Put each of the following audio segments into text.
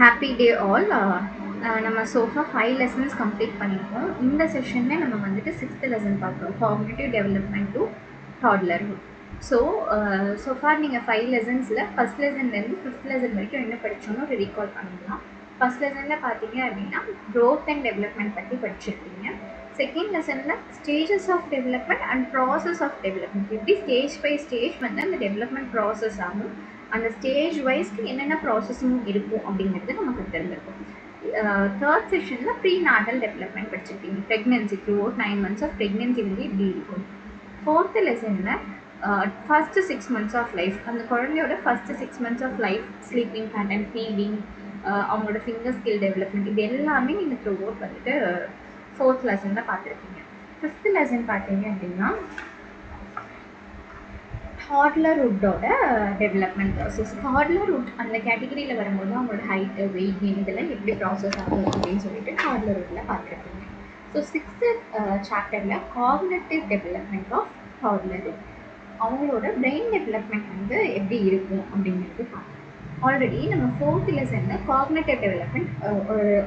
Happy day all. நம்ம so far 5 lessons complete பண்ணியிருக்கோம். இந்த செஷனில் நம்ம வந்துட்டு 6th லெசன் பார்க்குறோம், cognitive development to toddlerhood. So far நீங்கள் 5 லெசன்ஸில் ஃபஸ்ட் லெசன்லேருந்து 5th லெசன் வரைக்கும் என்ன படித்தோன்னு ஒரு ரீகால் பண்ணிக்கலாம். ஃபஸ்ட் லெசனில் பார்த்தீங்க அப்படின்னா க்ரோத் அண்ட் டெவலப்மெண்ட் பற்றி படிச்சிருக்கீங்க. செகண்ட் லெசனில் stages of development and process of development, எப்படி ஸ்டேஜ் பை ஸ்டேஜ் வந்து அந்த டெவலப்மெண்ட் ப்ராசஸ் ஆகும், அந்த ஸ்டேஜ் வைஸ்க்கு என்னென்ன ப்ராசஸிங் இருக்கும் அப்படிங்கிறது நமக்கு தெரிஞ்சிருக்கும். தேர்ட் செஷனில் ப்ரீ நாட்டல் டெவலப்மெண்ட் படிச்சிருக்கீங்க. Pregnancy through 9 months of pregnancy வந்து இப்படி இருக்கும். ஃபோர்த்து லெசனில் ஃபஸ்ட்டு 6 months ஆஃப் லைஃப், அந்த குழந்தையோட first 6 months of life, sleeping pattern, feeding, அவங்களோட ஃபிங்கர் ஸ்கில் டெவலப்மெண்ட், இது எல்லாமே நீங்கள் த்ரூ அவுட் வந்துட்டு ஃபோர்த் லெசனில் பார்த்துருக்கீங்க. ஃபிஃப்த் லெசன் பார்த்தீங்க அப்படின்னா டாட்லர்ஹுட்டோட டெவலப்மெண்ட் ப்ராசஸ். டாட்லர்ஹுட் அந்த கேட்டகரியில் வரும்போது அவங்களோட ஹைட்டு, வெயிட் கெயின் இதெல்லாம் எப்படி ப்ராசஸ் ஆகும் அப்படின்னு சொல்லிட்டு டாட்லர்ஹுட்டில் பார்த்துருக்கீங்க. ஸோ 6th சாப்டரில் காக்னிட்டிவ் டெவலப்மெண்ட் ஆஃப் டாட்லர்ஹுட், அவங்களோட பிரெயின் டெவலப்மெண்ட் வந்து எப்படி இருக்கும் அப்படிங்கிறது பார்க்கலாம். ஆல்ரெடி நம்ம 4th லெசனில் காக்னிட்டிவ் டெவலப்மெண்ட்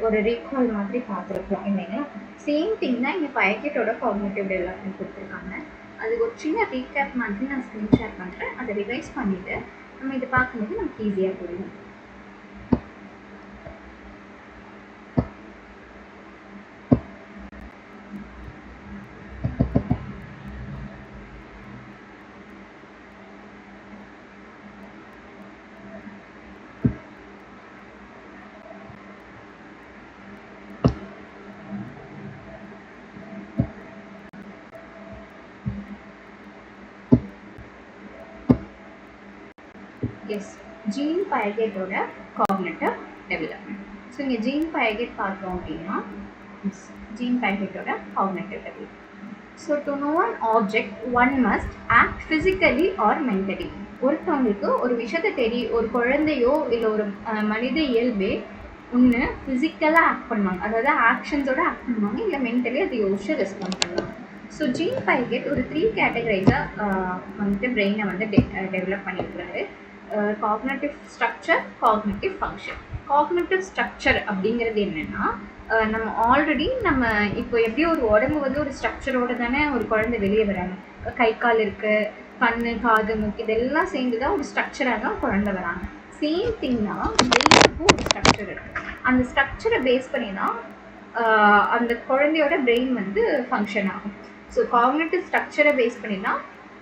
ஒரு ரீகால் மாதிரி பார்த்துருக்கோம் இல்லைங்களா. சேம் திங் தான் இங்கே பைக்கெட்டோட காக்னிட்டிவ் டெவலப்மெண்ட் கொடுத்துருக்காங்க. அதுக்கு ஒரு சின்ன ரீகேப் மாதிரி நான் ஸ்க்ரீன் ஷேர் பண்ணுறேன். அதை ரிவைஸ் பண்ணிவிட்டு நம்ம இதை பார்க்கும்போது நமக்கு ஈஸியாக புரியும். எஸ், ஜீன் பைகெட்டோட காக்னிட்டிவ் டெவலப்மெண்ட். ஸோ இங்கே ஜீன் பைகெட் பார்த்தோம் அப்படின்னா ஜீன் பைகெட்டோட cognitive development. So to know an object one must act physically or mentally. ஒருத்தவங்களுக்கு ஒரு விஷயத்தை ஒரு குழந்தையோ இல்லை ஒரு மனித இயல்பே ஒன்று ஃபிசிக்கலாக ஆக்ட் பண்ணுவாங்க, அதாவது ஆக்ஷன்ஸோட ஆக்ட் பண்ணுவாங்க, இல்லை மென்டலி அதை யோசிச்சு ரெஸ்பாண்ட் பண்ணுவாங்க. ஸோ ஜீன் பைகெட் ஒரு 3 கேட்டகரைஸாக வந்துட்டு பிரெயினை வந்து டெவலப் பண்ணியிருக்கிறாரு. Cognitive structure, cognitive function. Cognitive structure அப்படிங்கிறது என்னென்னா, நம்ம ஆல்ரெடி இப்போ எப்படி ஒரு உடம்பு வந்து ஒரு ஸ்ட்ரக்சரோடு தானே ஒரு குழந்தை வெளியே வராங்க. கை கால் இருக்குது, கண், காது, மூக்கு, இதெல்லாம் சேர்ந்து தான் ஒரு ஸ்ட்ரக்சராக தான் குழந்தை வராங்க. சேம் திங் தான் பிரெயினுக்கும் ஒரு ஸ்ட்ரக்சர் இருக்குது. அந்த ஸ்ட்ரக்சரை பேஸ் பண்ணி தான் அந்த குழந்தையோட பிரெயின் வந்து ஃபங்க்ஷன் ஆகும். ஸோ காக்னிட்டிவ் ஸ்ட்ரக்சரை பேஸ் பண்ணி தான்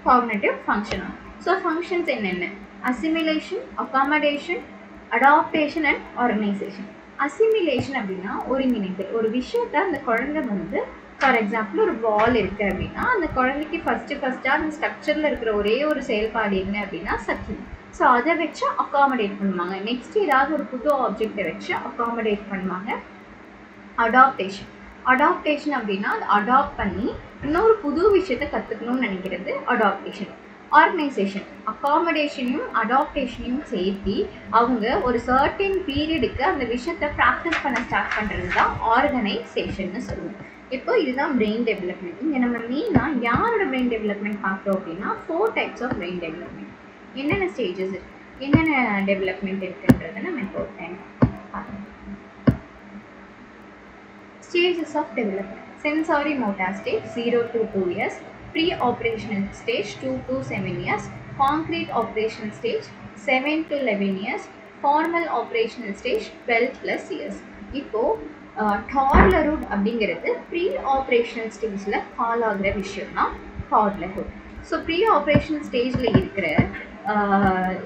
காக்னிட்டிவ் ஃபங்க்ஷன் ஆகும். ஸோ ஃபங்க்ஷன்ஸ் என்னென்ன? Assimilation, accommodation, adaptation and organisation. Assimilation அப்படின்னா ஒருங்கிணைத்தல். ஒரு விஷயத்தை அந்த குழந்தை வந்து, ஃபார் எக்ஸாம்பிள் ஒரு பால் இருக்குது அப்படின்னா அந்த குழந்தைக்கு ஃபஸ்ட்டாக அந்த ஸ்ட்ரக்சரில் இருக்கிற ஒரே ஒரு செயல்பாடு என்ன அப்படின்னா சக்கிங். ஸோ அதை வச்சு அகாமடேட் பண்ணுவாங்க. நெக்ஸ்ட் ஏதாவது ஒரு புது ஆப்ஜெக்டை வச்சு அகாமடேட் பண்ணுவாங்க. அடாப்டேஷன் அப்படின்னா அதை அடாப்ட் பண்ணி இன்னொரு புது விஷயத்தை கற்றுக்கணும்னு நினைக்கிறது அடாப்டேஷன். ஆர்கனைசேஷன், அகாமடேஷனையும் அடாப்டேஷனையும் சேர்த்து அவங்க ஒரு சர்டன் பீரியடுக்கு அந்த விஷயத்தை ப்ராக்டிஸ் பண்ண ஸ்டார்ட் பண்ணுறது தான் ஆர்கனைசேஷன்னு சொல்லுவோம். இப்போ இதுதான் பிரெயின் டெவலப்மெண்ட். இங்கே நம்ம மெயினாக யாரோட பிரெயின் டெவலப்மெண்ட் பார்க்குறோம் அப்படின்னா 4 types ஆஃப் பிரெயின் டெவலப்மெண்ட். என்னென்ன ஸ்டேஜஸ், என்னென்ன டெவலப்மெண்ட் இருக்குன்றதை நம்ம இப்போ ஒரு டைம் பார்க்கலாம். Stages of development. Sensory motor stage 0 to 2 years, pre-operational stage 2 to 7 years, concrete operational stage 7 to 11 years, formal operational stage 12+ years. இப்போது டாட்லர்ஹுட் அப்படிங்கிறது ப்ரீ ஆப்ரேஷனல் ஸ்டேஜில் ஃபாலோ ஆகிற விஷயம் தான் டாட்லர்ஹுட். ஸோ ப்ரீ ஆப்ரேஷனல் ஸ்டேஜில் இருக்கிற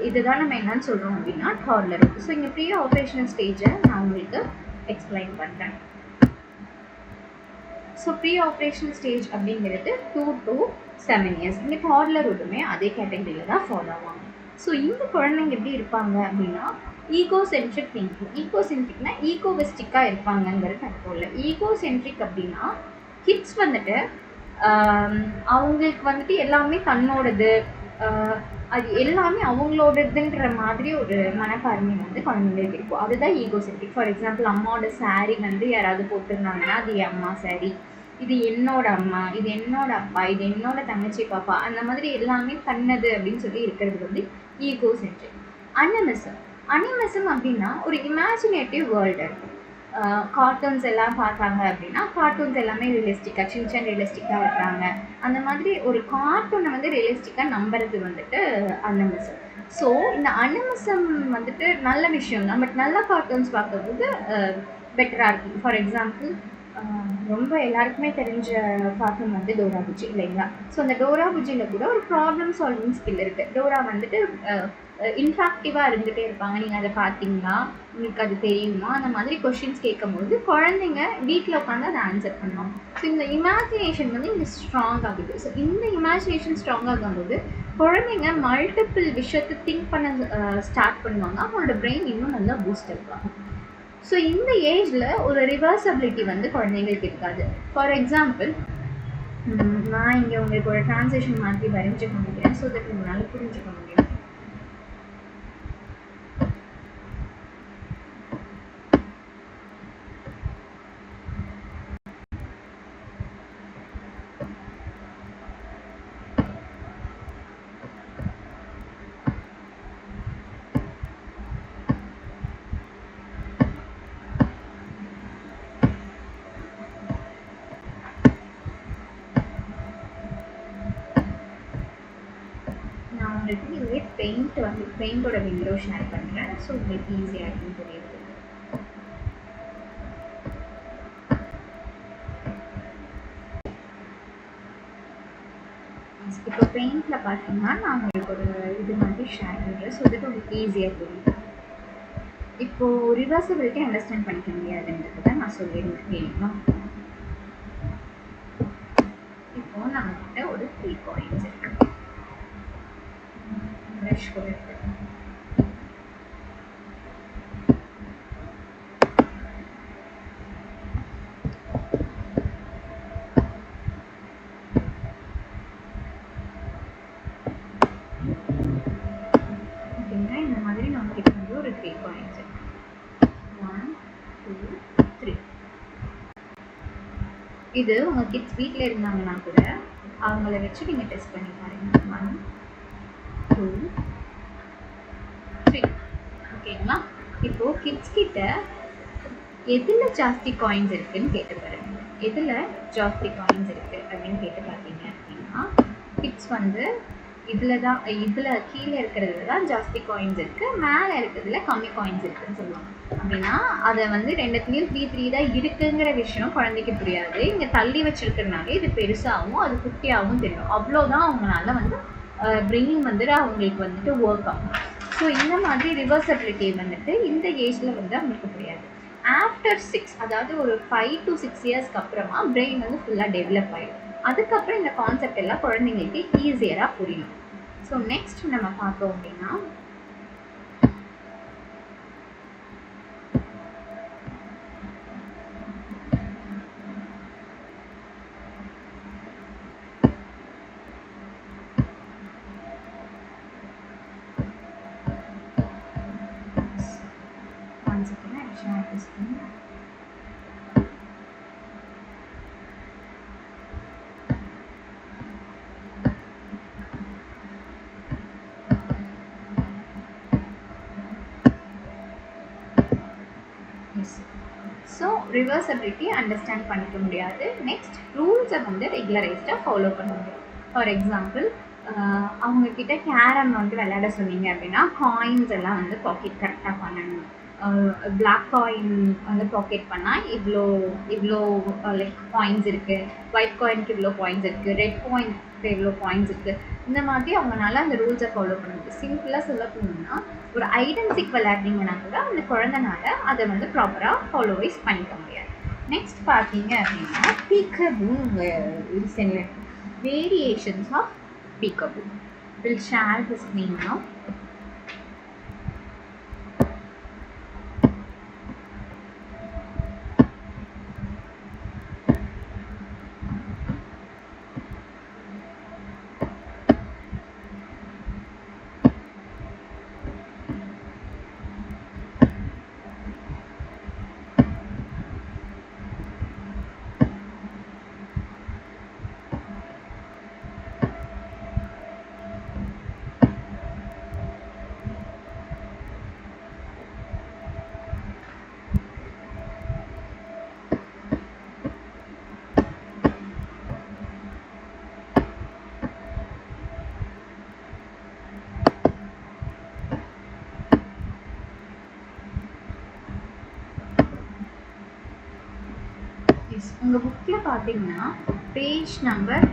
இதுதான் நம்ம என்னன்னு சொல்கிறோம் அப்படின்னா டாட்லர்ஹுட். ஸோ இங்கே ப்ரீ ஆப்ரேஷனல் ஸ்டேஜை நான் உங்களுக்கு எக்ஸ்பிளைன் பண்ணுறேன். ஸோ ப்ரீ ஆப்ரேஷனல் ஸ்டேஜ் அப்படிங்கிறது 2 to 7 years. இங்கே டாட்லர்ஹுட்டுமே அதே கேட்டகரியில் தான் ஃபாலோ ஆவாங்க. ஸோ இந்த குழந்தைங்க எப்படி இருப்பாங்க அப்படின்னா ஈகோசென்ட்ரிக் திங்கிங். ஈகோசென்ட்ரிக்னா ஈகோவிஸ்டிக்காக இருப்பாங்கங்கிறது தப்பு இல்லை. ஈகோசென்ட்ரிக் அப்படின்னா கிட்ஸ் வந்துட்டு அவங்களுக்கு வந்துட்டு எல்லாமே தன்னோடது, அது எல்லாமே அவங்களோடதுன்ற மாதிரி ஒரு மனப்பான்மை வந்து குழந்தைங்களுக்கு இருக்கும். அதுதான் ஈகோசென்ட்ரிக். ஃபார் எக்ஸாம்பிள் அம்மாவோட சாரீ வந்து யாராவது போட்டிருந்தாங்கன்னா அது என் அம்மா சாரீ, இது என்னோட அம்மா, இது என்னோட அப்பா, இது என்னோட தங்கச்சி பாப்பா, அந்த மாதிரி எல்லாமே தன்னது அப்படின்னு சொல்லி இருக்கிறது வந்து ஈகோசென்ட்ரிக். அனிமிசம், அனிமிசம் அப்படின்னா ஒரு இமேஜினேட்டிவ் வேர்ல்டு. கார்ட்டூன்ஸ் எல்லாம் பார்த்தாங்க அப்படின்னா கார்ட்டூன்ஸ் எல்லாமே ரியலிஸ்டிக்காக சின்ன ரியலிஸ்டிக்காக இருக்கிறாங்க. அந்த மாதிரி ஒரு கார்ட்டூனை வந்து ரியலிஸ்டிக்காக நம்புறது வந்துட்டு அனிமிசம். ஸோ இந்த அனிமிசம் வந்துட்டு நல்ல விஷயம் தான். பட் நல்ல கார்ட்டூன்ஸ் பார்க்கும்போது பெட்டராக இருக்கும். ஃபார் எக்ஸாம்பிள் ரொம்ப எல்லாருக்குமே தெரிஞ்ச கார்ட்டூன் வந்து டோரா புஜ்ஜி இல்லைங்களா? ஸோ அந்த டோரா புஜ்ஜியில் கூட ஒரு ப்ராப்ளம் சால்விங் ஸ்கில் இருக்குது. டோரா வந்துட்டு இன்ஃபாக்டிவாக இருந்துகிட்டே இருப்பாங்க. நீங்கள் அதை பார்த்தீங்களா, உங்களுக்கு அது தெரியுமா, அந்த மாதிரி கொஷின்ஸ் கேட்கும்போது குழந்தைங்க வீட்டில் உட்காந்து அதை ஆன்சர் பண்ணுவாங்க. ஸோ இந்த இமேஜினேஷன் வந்து இங்கே ஸ்ட்ராங் ஆகுது. ஸோ இந்த இமேஜினேஷன் ஸ்ட்ராங் ஆகும்போது குழந்தைங்க மல்டிபிள் விஷயத்தை திங்க் பண்ண ஸ்டார்ட் பண்ணுவாங்க. அவங்களோட பிரெயின் இன்னும் நல்லா பூஸ்ட் ஆகும். ஸோ இந்த ஏஜில் ஒரு ரிவர்சபிலிட்டி வந்து குழந்தைங்களுக்கு இருக்காது. ஃபார் எக்ஸாம்பிள் நான் இங்கே உங்களுக்கு ஒரு ட்ரான்ஸ்லேஷன் மாதிரி வரைஞ்சிக்க முடியும். ஸோ தட் உங்களால் புரிஞ்சுக்க முடியும். இதுவே பெயிண்ட் வந்து பெயிண்டோட விண்டோ ஷேர் பண்ணுறேன். ஸோ உங்களுக்கு ஈஸியாக இருக்கும் தெரியுது. இப்போ பெயிண்டில் பார்த்தீங்கன்னா நான் உங்களுக்கு ஒரு இது மாதிரி ஷேர் பண்ணுறேன். ஸோ இதுக்கு உங்களுக்கு ஈஸியாக புரியும். இப்போது ரிவர்சபிலிட்டி அண்டர்ஸ்டாண்ட் பண்ணிக்க முடியாதுன்றது தான் நான் சொல்லியிருந்தேன் இல்லைங்களா? இப்போது நம்மகிட்ட ஒரு 3 காயின்ஸ் இருக்கு. ப்ரஷ் கூட இருக்கு. ஓகேங்களா? இந்த மாதிரி நம்மகிட்ட வந்து ஒரு 3 காயின்ஸ் இருக்கு. 1 2 3. இது உங்கள் கிட்ஸ் வீட்டில் இருந்தாங்கன்னா கூட அவங்கள வச்சு நீங்கள் டெஸ்ட் பண்ணி பாருங்க. 1 2 3. ஓகேங்களா? இப்போது கிட்ஸ் கிட்ட எதில் ஜாஸ்தி காயின்ஸ் இருக்குதுன்னு கேட்டு பாருங்க. எதில் ஜாஸ்தி காயின்ஸ் இருக்குது அப்படின்னு கேட்டு பார்த்தீங்க அப்படின்னா கிட்ஸ் வந்து இதில் கீழே இருக்கிறதுல தான் ஜாஸ்தி காயின்ஸ் இருக்குது, மேலே இருக்கிறதுல கம்மி காயின்ஸ் இருக்குதுன்னு சொல்லுவாங்க. அப்படின்னா அதை வந்து ரெண்டுத்துலேயும் 3 தான் இருக்குங்கிற விஷயம் குழந்தைக்கு புரியாது. இங்கே தள்ளி வச்சிருக்கிறதுனால இது பெருசாகவும் அது குட்டியாகவும் தெரியும். அவ்வளோதான் அவங்களால வந்து பிரெயின் வந்துட்டு அவங்களுக்கு வந்துட்டு ஒர்க் ஆகும். ஸோ இந்த மாதிரி ரிவர்சபிலிட்டி வந்துட்டு இந்த ஏஜில் வந்து அவங்களுக்கு புரியாது. ஆஃப்டர் 6, அதாவது ஒரு 5 to 6 இயர்ஸ்க்கு அப்புறமா பிரெயின் வந்து ஃபுல்லாக டெவலப் ஆகிடும். அதுக்கப்புறம் இந்த கான்செப்ட் எல்லாம் குழந்தைங்களுக்கு ஈஸியராக புரியும். ஸோ நெக்ஸ்ட் நம்ம பார்த்தோம் அப்படின்னா ஸோ ரிவர்சபிலிட்டி அண்டர்ஸ்டாண்ட் பண்ணிக்க முடியாது. நெக்ஸ்ட் ரூல்ஸை வந்து ரெகுலரைஸ்டாக ஃபாலோ பண்ண முடியும். ஃபார் எக்ஸாம்பிள் அவங்கக்கிட்ட கேரம் வந்து விளையாட சொன்னீங்க அப்படின்னா காயின்ஸ் எல்லாம் வந்து பாக்கெட் கரெக்டாக பண்ணணும். பிளாக் காயின் வந்து பாக்கெட் பண்ணால் இவ்வளோ லைக் பாயிண்ட்ஸ் இருக்குது, ஒயிட் காயினுக்கு இவ்வளோ பாயிண்ட்ஸ் இருக்குது, ரெட் காயினுக்கு இவ்வளோ பாயிண்ட்ஸ் இருக்குது. இந்த மாதிரி அவங்களால அந்த ரூல்ஸை ஃபாலோ பண்ண முடியும். சிம்பிளாக சொல்ல போனோம்னா ஒரு ஐடென்டிக் விளையாடுறீங்கன்னா கூட அந்த குழந்தைனால அதை வந்து ப்ராப்பராக ஃபாலோவைஸ் பண்ணிக்க முடியாது. நெக்ஸ்ட் பார்த்தீங்க அப்படின்னா peekaboo recently variations of peekaboo. Will share the screen now. உங்கள் புக்கில் பார்த்தீங்கன்னா பேஜ் நம்பர்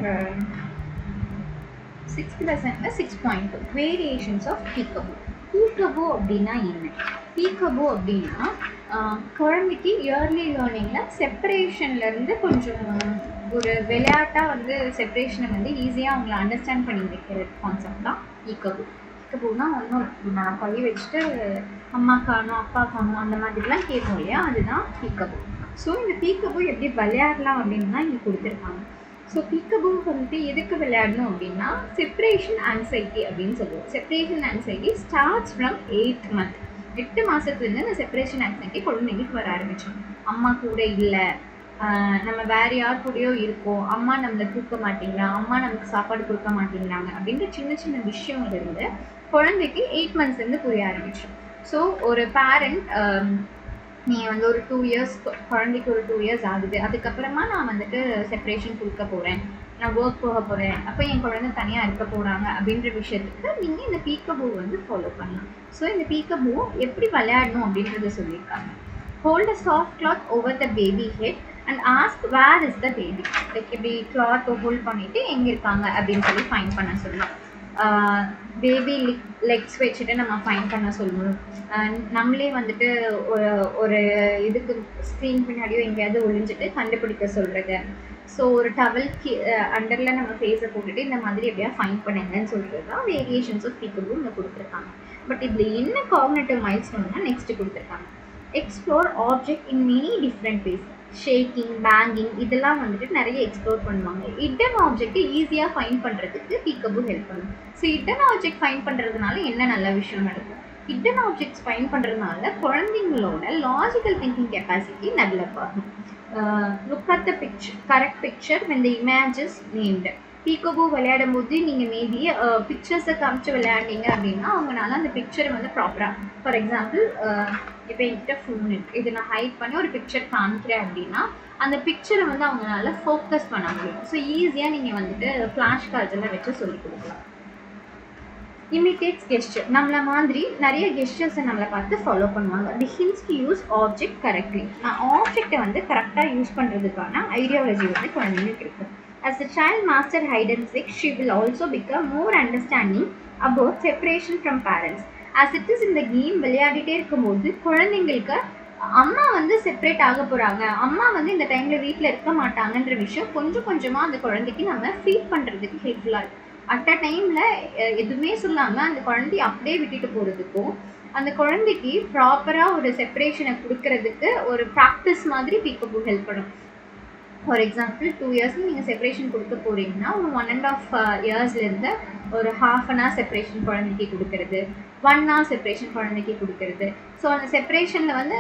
6th lessonல 6.2 வேரியேஷன்ஸ் ஆஃப் பீக்கபோ. பீக்கபோ அப்படின்னா என்ன? பீக்கபோ அப்படின்னா குழந்தைக்கு இயர்லி லேர்னிங்கில் செப்பரேஷன்லேருந்து கொஞ்சம் ஒரு விளையாட்டாக வந்து செப்பரேஷனை வந்து ஈஸியாக அவங்கள அண்டர்ஸ்டாண்ட் பண்ணி வைக்கிற கான்செப்ட் தான் பீக்கபோ. பீக்கபோனா ஒன்றும் நான் கை வச்சுட்டு அம்மா காணும் அப்பா காணும் அந்த மாதிரிலாம் கேட்போம் இல்லையா, அதுதான் பீக்கபோ. ஸோ இந்த பீக்கபோ எப்படி விளையாடலாம் அப்படின்னு தான் இங்கே கொடுத்துருக்காங்க. ஸோ பீக்கபோ வந்துட்டு எதுக்கு விளையாடணும் அப்படின்னா செப்பரேஷன் ஆன்சைட்டி அப்படின்னு சொல்லுவோம். Separation anxiety starts from 8th month. 8 மாதத்துலேருந்து அந்த செப்பரேஷன் ஆன்சைட்டி குழந்தைங்களுக்கு வர ஆரம்பிச்சோம். அம்மா கூட இல்லை, நம்ம வேறு யார் கூடயோ இருக்கோம், அம்மா நம்மளை தூக்க மாட்டேங்கிறா, அம்மா நமக்கு சாப்பாடு கொடுக்க மாட்டேங்கிறாங்க அப்படின்ற சின்ன சின்ன விஷயங்கள்லேருந்து குழந்தைக்கு 8 monthsலேருந்து புரிய ஆரம்பிச்சோம். ஸோ ஒரு பேரண்ட் நீங்கள் வந்து ஒரு 2 years குழந்தைக்கு ஒரு 2 years ஆகுது, அதுக்கப்புறமா நான் வந்துட்டு செப்பரேஷன் கொடுக்க போகிறேன், நான் ஒர்க் போக போகிறேன், அப்போ என் குழந்தை தனியாக இருக்க போகிறாங்க அப்படின்ற விஷயத்துக்கு நீங்கள் இந்த பீக்கபோ வந்து ஃபாலோ பண்ணலாம். ஸோ இந்த பீக்கபோ எப்படி விளையாடணும் அப்படின்றத சொல்லியிருக்காங்க. Hold a soft cloth over the baby head and ask where is the baby. Like இப்படி கிளாத்தை ஹோல்ட் பண்ணிவிட்டு எங்கே இருக்காங்க அப்படின்னு சொல்லி ஃபைண்ட் பண்ண சொல்லலாம். பேபி லெக்ஸ் வச்சுட்டு நம்ம ஃபைண்ட் பண்ண சொல்லணும். நம்மளே வந்துட்டு ஒரு இதுக்கு ஸ்க்ரீன் பின்னாடியோ எங்கேயாவது ஒழிஞ்சிட்டு கண்டுபிடிக்க சொல்கிறது. ஸோ ஒரு டவல்க்கு அண்டரில் நம்ம ஃபேஸை போட்டுட்டு இந்த மாதிரி எப்படியா ஃபைண்ட் பண்ணுங்கன்னு சொல்கிறது தான் வேரியேஷன்ஸ் ஆஃப் பீக்கபோ இங்கே கொடுத்துருக்காங்க. பட் இதில் என்ன காக்னிட்டிவ் மைல்ஸ்டோன்னா நெக்ஸ்ட்டு கொடுத்துருக்காங்க. Explore object in many different ways. Shaking, banging இதெல்லாம் வந்துட்டு நிறைய எக்ஸ்ப்ளோர் பண்ணுவாங்க. ஹிடன் ஆப்ஜெக்ட் ஈஸியாக ஃபைண்ட் பண்ணுறதுக்கு பீக்கபோ ஹெல்ப் பண்ணும். ஸோ ஹிடன் ஆப்ஜெக்ட் ஃபைண்ட் பண்ணுறதுனால என்ன நல்ல விஷயம் நடக்கும்? ஹிடன் ஆப்ஜெக்ட்ஸ் ஃபைண்ட் பண்ணுறதுனால குழந்தைங்களோட லாஜிக்கல் திங்கிங் கெப்பாசிட்டி டெவலப் ஆகும். Look at the picture, correct picture when the image is named. பீக்கபோ விளையாடும் போது நீங்கள் மேபி பிக்சர்ஸை காமிச்சு விளையாண்டிங்க அப்படின்னா அவங்களால அந்த பிக்சரை வந்து ப்ராப்பராக, ஃபார் எக்ஸாம்பிள் இப்போ என்கிட்ட ஃபோன் இருக்குது, இது நான் ஹைட் பண்ணி ஒரு பிக்சர் காமிக்கிறேன் அப்படின்னா அந்த பிக்சரை வந்து அவங்களால ஃபோக்கஸ் பண்ண முடியும். ஸோ ஈஸியாக நீங்கள் வந்துட்டு ஃப்ளாஷ் கார்ட்ஸ் எல்லாம் வச்சு சொல்லிக் கொடுக்கலாம். இமிட்டேட்ஸ் கெஸ்டர், நம்மளை மாதிரி நிறைய கெஸ்டர்ஸை நம்மளை பார்த்து ஃபாலோ பண்ணுவாங்க. The hints to use object correctly. நான் ஆப்ஜெக்டை வந்து கரெக்டாக யூஸ் பண்ணுறதுக்கான ஐடியாலஜி வந்து குழந்தைங்களுக்கு இருக்கும். As the child master hide and seek, she will also become more understanding about separation from parents. As it is in the game, விளையாடிட்டே இருக்கும்போது குழந்தைங்களுக்கு அம்மா வந்து செப்பரேட் ஆக போகிறாங்க, அம்மா வந்து இந்த டைமில் வீட்டில் இருக்க மாட்டாங்கன்ற விஷயம் கொஞ்சம் கொஞ்சமாக அந்த குழந்தைக்கு நம்ம ஃபீல் பண்ணுறதுக்கு ஹெல்ப்ஃபுல்லாக இருக்கும். அட் அ டைமில் எதுவுமே சொல்லாமல் அந்த குழந்தைய அப்படியே விட்டுட்டு போகிறதுக்கும் அந்த குழந்தைக்கு ப்ராப்பராக ஒரு செப்பரேஷனை கொடுக்கறதுக்கு ஒரு ப்ராக்டிஸ் மாதிரி பீக்கபோ ஹெல்ப் பண்ணும். ஃபார் எக்ஸாம்பிள் 2 years நீங்கள் செப்பரேஷன் கொடுக்க போகிறீங்கன்னா ஒரு 1.5 yearsலேருந்து ஒரு 1/2 hour செப்பரேஷன் குழந்தைக்கு கொடுக்கறது, 1 hour செப்பரேஷன் குழந்தைக்கு கொடுக்கறது. ஸோ அந்த செப்பரேஷனில் வந்து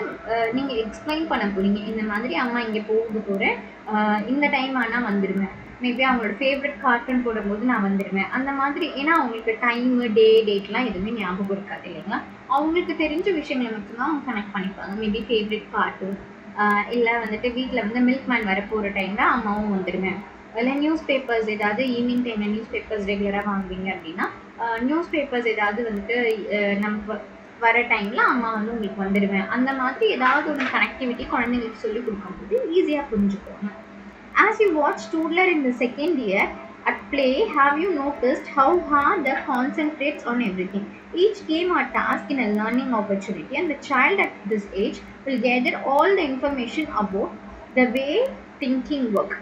நீங்கள் எக்ஸ்பிளைன் பண்ண போகிறீங்க, இந்த மாதிரி அம்மா இங்கே போக போகிறேன், இந்த டைம் ஆனால் வந்துடுவேன், மேபி அவங்களோட ஃபேவரட் கார்ட்டூன் போடும்போது நான் வந்துடுவேன் அந்த மாதிரி. ஏன்னா அவங்களுக்கு டைமு டேட்லாம் எதுவுமே ஞாபகம் இருக்காது இல்லைங்களா, அவங்களுக்கு தெரிஞ்ச விஷயங்களை மட்டும்தான் அவங்க கனெக்ட் பண்ணிப்பாங்க. மேபி ஃபேவரட் கார்ட்டூன் இல்லை வந்துட்டு வீட்டில் வந்து மில்க் மேன் வர போகிற டைமில் அம்மாவும் வந்துடுவேன். இல்லை நியூஸ் பேப்பர்ஸ் ஏதாவது ஈவினிங் டைமில் நியூஸ் பேப்பர்ஸ் ரெகுலராக வாங்குவீங்க அப்படின்னா நியூஸ் பேப்பர்ஸ் ஏதாவது வந்துட்டு நம்ம வர டைமில் அம்மா வந்து உங்களுக்கு வந்துடுவேன். அந்த மாதிரி ஏதாவது ஒரு கனெக்டிவிட்டி குழந்தைங்களுக்கு சொல்லிக் கொடுக்கும்போது ஈஸியாக புரிஞ்சுக்குவாங்க. As you watch toddler in the second year at play, have you noticed how hard they concentrates on everything? Each game or task in a learning opportunity, and the child at this age will gather all the information about the way thinking work.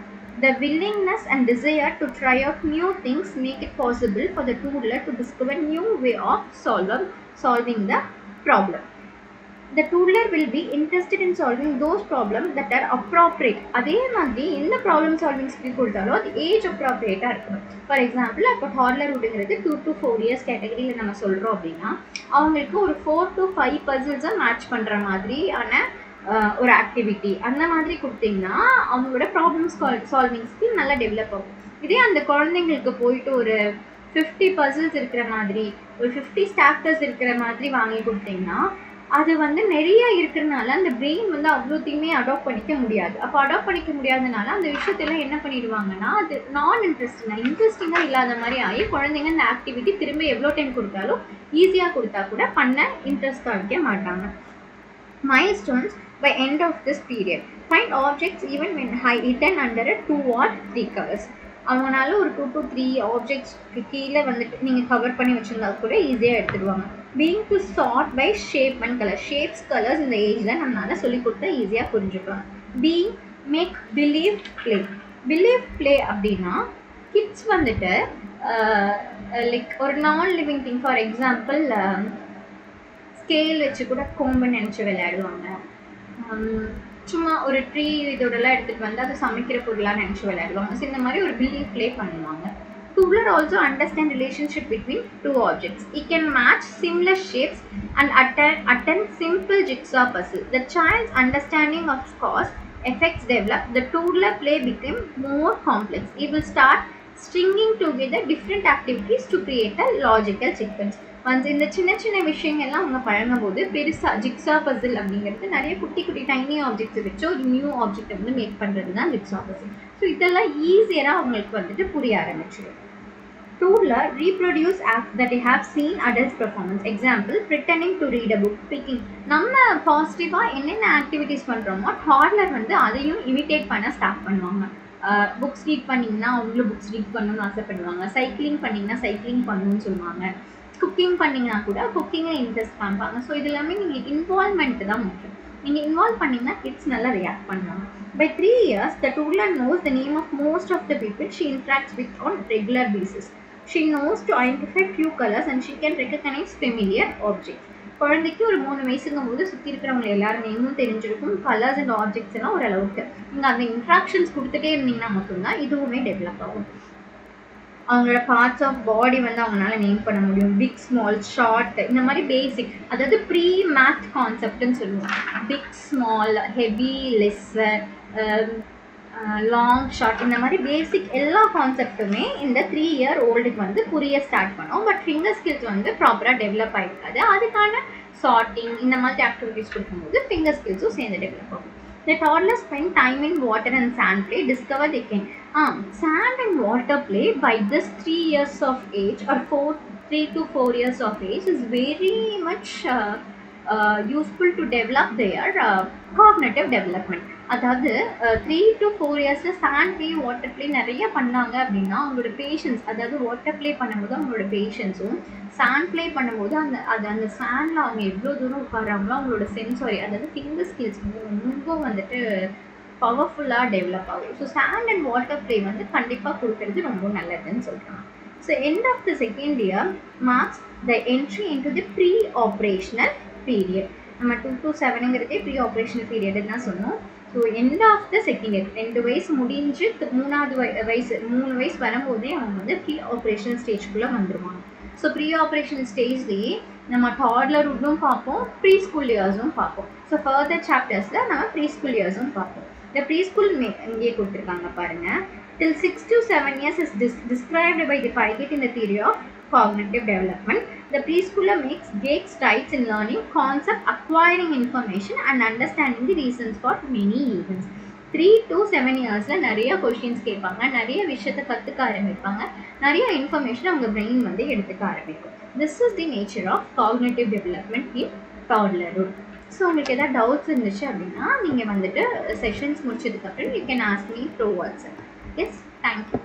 The willingness and desire to try out new things make it possible for the toddler to discover new way of solving the problem. The toddler will be interested in solving those problems that are appropriate. அதே மாதிரி எந்த problem solving skill கொடுத்தாலும் அது age அப்ராப்ரியேட்டாக இருக்கணும். For example இப்போ toddler விடுங்கிறது 2 to 4 years கேட்டகரியில் நம்ம சொல்கிறோம் அப்படின்னா அவங்களுக்கு ஒரு 4 to 5 பசில்ஸை மேட்ச் பண்ணுற மாதிரியான ஒரு ஆக்டிவிட்டி அந்த மாதிரி கொடுத்தீங்கன்னா அவங்களோட ப்ராப்ளம் சால்விங் ஸ்கில் நல்லா டெவலப் ஆகும். இதே அந்த குழந்தைங்களுக்கு போயிட்டு ஒரு 50 பசில்ஸ் இருக்கிற மாதிரி ஒரு 50 ஸ்டாக்டர்ஸ் இருக்கிற மாதிரி வாங்கி கொடுத்தீங்கன்னா அது வந்து நிறைய இருக்கிறதுனால அந்த பிரெயின் வந்து அவ்வளோத்தையுமே அடாப்ட் பண்ணிக்க முடியாது. அப்போ அடாப்ட் பண்ணிக்க முடியாதனால அந்த விஷயத்தெல்லாம் என்ன பண்ணிடுவாங்கன்னா அது இன்ட்ரெஸ்டிங்காக இல்லாத மாதிரி ஆகி குழந்தைங்க அந்த ஆக்டிவிட்டி திரும்ப எவ்வளோ டைம் கொடுத்தாலும் ஈஸியாக கொடுத்தா கூட பண்ண இன்ட்ரெஸ்ட் காமிக்க மாட்டாங்க. Milestones by end of this period. find objects even when hidden under a 2 or 3 covers. அவங்கனால ஒரு 2 to 3 ஆப்ஜெக்ட்ஸ்க்கு கீழே வந்துட்டு நீங்கள் கவர் பண்ணி வச்சுருந்தா கூட ஈஸியாக எடுத்துடுவாங்க. Being to sort by shape and colour. Shapes colours இந்த ஏஜில் நம்மளால சொல்லிக் கொடுத்தா ஈஸியாக புரிஞ்சுக்கலாம். Being make believe play. Believe play அப்படின்னா கிட்ஸ் வந்துட்டு லைக் ஒரு non living thing, for example scale வச்சு கூட கோம்பு நினச்சி விளையாடுவாங்க. சும்மா ஒரு ட்ரீ இதோடலாம் எடுத்துகிட்டு வந்து அதை சமைக்கிற பொருளாக நினச்சி விளையாடுவாங்க. ஸோ இந்த மாதிரி ஒரு பிலீவ் ப்ளே பண்ணுவாங்க. Toddler also understand relationship between two objects. He can match similar shapes and attend simple jigsaw puzzle. The child's understanding of cause effects develop. The toddler play become more complex. He will start stringing together different activities to create a logical sequence. Once இந்த சின்ன சின்ன விஷயங்கள்லாம் அவங்க பழகும் போது பெருசாக jigsaw Basil அப்படிங்கிறது நிறைய குட்டி குட்டி டைனி ஆப்ஜெக்ட்ஸை வச்சு ஒரு நியூ ஆப்ஜெக்டை வந்து மேக் பண்ணுறது தான் ஜிக்ஸா பசில். ஸோ இதெல்லாம் ஈஸியாக அவங்களுக்கு வந்துட்டு புரிய ஆரம்பிச்சிடும். Toddler reproduce acts that they have seen adults performance. Example, pretending to read a book, speaking. நம்ம பாசிட்டிவாக என்னென்ன ஆக்டிவிட்டீஸ் பண்ணுறோமோ டாட்லர் வந்து அதையும் இமிட்டேட் பண்ண ஸ்டார்ட் பண்ணுவாங்க. புக்ஸ் ரீட் பண்ணிங்கன்னா அவங்களும் புக்ஸ் ரீட் பண்ணணும்னு ஆசைப்படுவாங்க. சைக்கிளிங் பண்ணிங்கன்னா சைக்கிளிங் பண்ணணும்னு சொல்லுவாங்க. குக்கிங் பண்ணிங்கன்னா கூட குக்கிங்கில் இன்ட்ரெஸ்ட் காமிப்பாங்க. ஸோ இது எல்லாமே நீங்கள் இன்வால்வ்மெண்ட் தான் முக்கியம். நீங்கள் இன்வால்வ் பண்ணிங்கன்னா கிட்ஸ் நல்லா ரியாக்ட் பண்ணுவாங்க. By 3 years, the toddler knows the name of most of the people she interacts with on regular basis. She knows to identify few colors and she can recognize familiar objects. குழந்தைக்கு ஒரு 3 வயசுங்கும் போது சுற்றி இருக்கிறவங்க எல்லாரும் நேமும் தெரிஞ்சிருக்கும். Colours and objects எல்லாம் ஓரளவுக்கு நீங்கள் அந்த இன்ட்ராக்ஷன்ஸ் கொடுத்துட்டே இருந்தீங்கன்னா மட்டும்தான் இதுவுமே டெவலப் ஆகும். அவங்களோட பார்ட்ஸ் ஆஃப் பாடி வந்து அவங்களால நேம் பண்ண முடியும். பிக், ஸ்மால், ஷார்ட், இந்த மாதிரி பேசிக், அதாவது ப்ரீ மேத் கான்செப்ட்னு சொல்லுவோம். Big, small, heavy, lesser, long, short, இந்த மாதிரி பேசிக் எல்லா கான்செப்ட்டுமே இந்த 3 year ஓல்டுக்கு வந்து புரிய ஸ்டார்ட் பண்ணோம். பட் ஃபிங்கர் ஸ்கில்ஸ் வந்து ப்ராப்பராக டெவலப் ஆகிருக்காது. அதுக்கான சார்ட்டிங் இந்த மாதிரி ஆக்டிவிட்டிஸ் கொடுக்கும்போது ஃபிங்கர் ஸ்கில்ஸும் சேர்ந்து டெவலப் ஆகும். The toddlers spend time in water and sand play. Discover they can. Sand and water play by this 3 years of age or 3 to 4 years of age is very much useful to develop their cognitive development. அதாவது 3 to 4 இயர்ஸில் sand play, water play நிறைய பண்ணாங்க அப்படின்னா அவங்களோட patience, அதாவது water play பண்ணும்போது அவங்களோட பேஷன்ஸும், sand play பண்ணும்போது அந்த சாண்டில் அவங்க எவ்வளோ தூரம் உட்காராங்களோ அவங்களோட சென்சாரி, அதாவது ஃபிங்கர் ஸ்கில்ஸ் வந்து ரொம்ப வந்துட்டு பவர்ஃபுல்லாக டெவலப் ஆகும். So sand and water play வந்து கண்டிப்பாக கொடுக்கறது ரொம்ப நல்லதுன்னு சொல்கிறாங்க. So end of the second year marks the entry into the pre operational period. நம்ம 2 to 7ங்கிறதே ப்ரீ ஆப்ரேஷனல் பீரியட் தான் சொன்னோம். So end of the second year 2 வயசு முடிஞ்சு 3வது வயசு 3 வயசு வரும்போதே அவங்க வந்து ப்ரீ ஆப்ரேஷனல் ஸ்டேஜ்குள்ளே வந்துடுவாங்க. ஸோ ப்ரீ ஆப்ரேஷனல் ஸ்டேஜ்லேயே நம்ம டாட்லர்ஹுட்டும் பார்ப்போம், ப்ரீ ஸ்கூல் இயர்ஸும் பார்ப்போம். ஸோ ஃபர்தர் சாப்டர்ஸில் நம்ம ப்ரீ ஸ்கூல் இயர்ஸும் பார்ப்போம். இந்த ப்ரீ ஸ்கூல் இங்கேயே கொடுத்துருக்காங்க பாருங்கள். Till 6 to 7 years is described by the Piaget in the theory of cognitive development. The preschooler makes great strides in learning concept, acquiring information and understanding the reasons for many events. 3 to 7 yearsல நிறைய questions கேட்பாங்க, நிறைய விஷயத்தை கற்றுக்க ஆரம்பிப்பாங்க, நிறைய information அவங்க brain வந்து எடுத்துக்க ஆரம்பிக்கும். This is the nature of cognitive development in toddlerhood. So உங்களுக்கு எதாவது டவுட்ஸ் இருந்துச்சு அப்படின்னா நீங்கள் வந்துட்டு செஷன்ஸ் முடிச்சதுக்கப்புறம் you can ask me through WhatsApp. Yes, thank you.